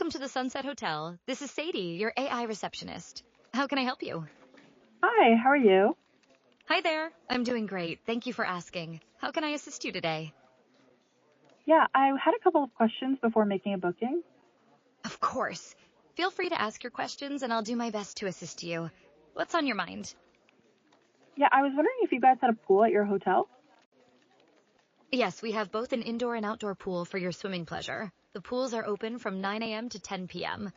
Welcome to the Sunset Hotel. This is Sadie, your AI receptionist. How can I help you? Hi, how are you? Hi there. I'm doing great. Thank you for asking. How can I assist you today? Yeah, I had a couple of questions before making a booking. Of course. Feel free to ask your questions and I'll do my best to assist you. What's on your mind? Yeah, I was wondering if you guys had a pool at your hotel. Yes, we have both an indoor and outdoor pool for your swimming pleasure. The pools are open from 9 a.m. to 10 p.m.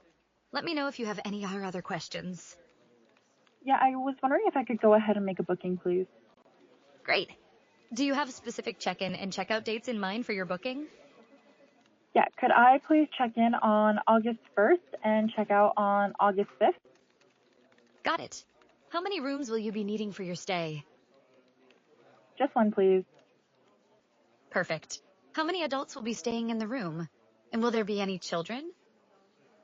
Let me know if you have any other questions. Yeah, I was wondering if I could go ahead and make a booking, please. Great. Do you have specific check-in and check-out dates in mind for your booking? Yeah, could I please check in on August 1st and check out on August 5th? Got it. How many rooms will you be needing for your stay? Just one, please. Perfect. How many adults will be staying in the room? And will there be any children?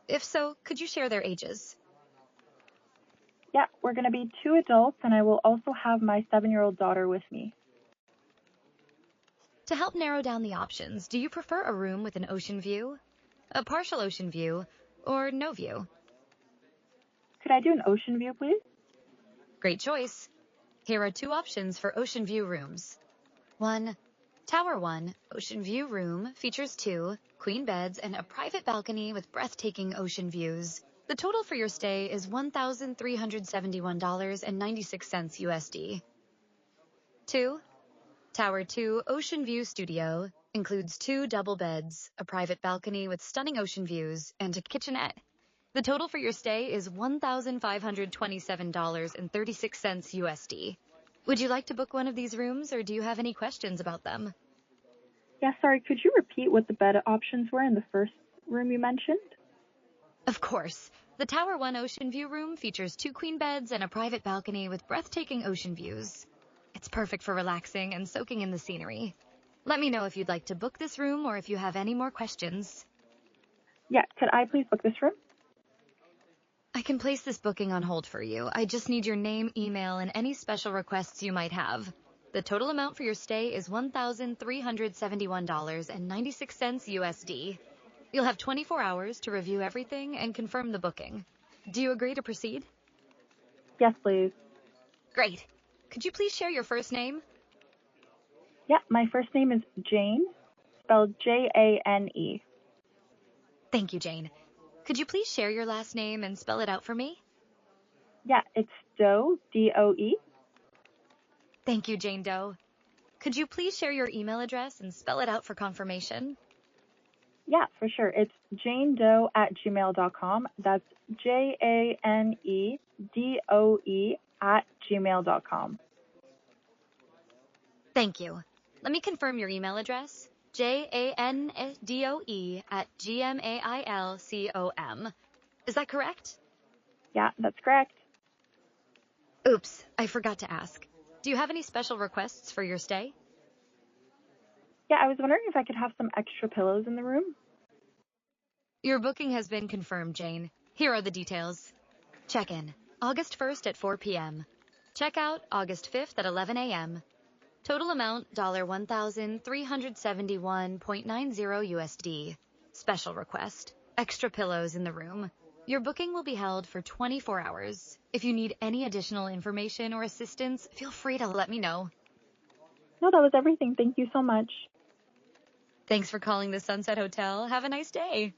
If so, could you share their ages? Yeah, we're going to be 2 adults, and I will also have my 7-year-old daughter with me. To help narrow down the options, do you prefer a room with an ocean view, a partial ocean view, or no view? Could I do an ocean view, please? Great choice. Here are 2 options for ocean view rooms. 1. Tower 1 Ocean View Room features 2 queen beds and a private balcony with breathtaking ocean views. The total for your stay is $1,371.96 USD. 2. Tower 2 Ocean View Studio includes 2 double beds, a private balcony with stunning ocean views, and a kitchenette. The total for your stay is $1,527.36 USD. Would you like to book one of these rooms, or do you have any questions about them? Yeah, sorry, could you repeat what the bed options were in the first room you mentioned? Of course. The Tower 1 Ocean View room features 2 queen beds and a private balcony with breathtaking ocean views. It's perfect for relaxing and soaking in the scenery. Let me know if you'd like to book this room or if you have any more questions. Yeah, could I please book this room? I can place this booking on hold for you. I just need your name, email, and any special requests you might have. The total amount for your stay is $1,371.96 USD. You'll have 24 hours to review everything and confirm the booking. Do you agree to proceed? Yes, please. Great. Could you please share your first name? Yeah, my first name is Jane, spelled Jane. Thank you, Jane. Could you please share your last name and spell it out for me? Yeah, it's Doe, D-O-E. Thank you, Jane Doe. Could you please share your email address and spell it out for confirmation? Yeah, for sure. It's janedoe@gmail.com. That's JaneDoe@gmail.com. Thank you. Let me confirm your email address. JaneDoe@gmail.com. Is that correct? Yeah, that's correct. Oops, I forgot to ask. Do you have any special requests for your stay? Yeah, I was wondering if I could have some extra pillows in the room. Your booking has been confirmed, Jane. Here are the details. Check-in, August 1st at 4 p.m. Check-out, August 5th at 11 a.m. Total amount, $1,371.90 USD. Special request, extra pillows in the room. Your booking will be held for 24 hours. If you need any additional information or assistance, feel free to let me know. No, that was everything. Thank you so much. Thanks for calling the Sunset Hotel. Have a nice day.